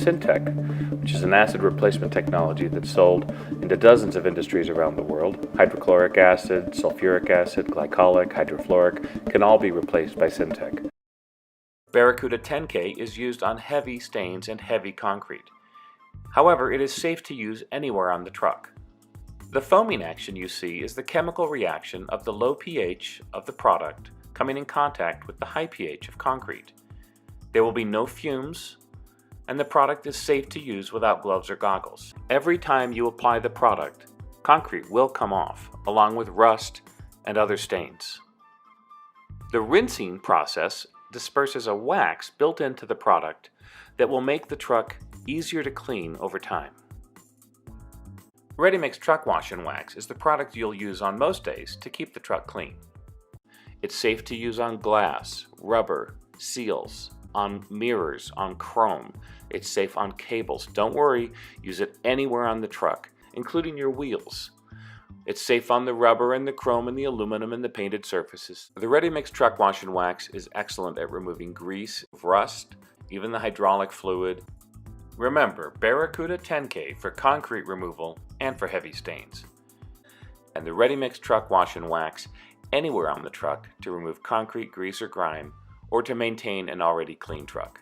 Syntec, which is an acid replacement technology that's sold into dozens of industries around the world. Hydrochloric acid, sulfuric acid, glycolic, hydrofluoric can all be replaced by Syntec. Barracuda 10K is used on heavy stains and heavy concrete. However, it is safe to use anywhere on the truck. The foaming action you see is the chemical reaction of the low pH of the product coming in contact with the high pH of concrete. There will be no fumes, and the product is safe to use without gloves or goggles. Every time you apply the product, concrete will come off, along with rust and other stains. The rinsing process disperses a wax built into the product that will make the truck easier to clean over time. Ready-Mix Truck Wash and Wax is the product you'll use on most days to keep the truck clean. It's safe to use on glass, rubber, seals, on mirrors, on chrome. It's safe on cables. Don't worry, use it anywhere on the truck, including your wheels. It's safe on the rubber and the chrome and the aluminum and the painted surfaces. The Ready-Mix Truck Wash and Wax is excellent at removing grease, rust, even the hydraulic fluid. Remember, Barracuda 10K for concrete removal and for heavy stains. And the Ready-Mix Truck Wash and Wax anywhere on the truck to remove concrete, grease, or grime, or to maintain an already clean truck.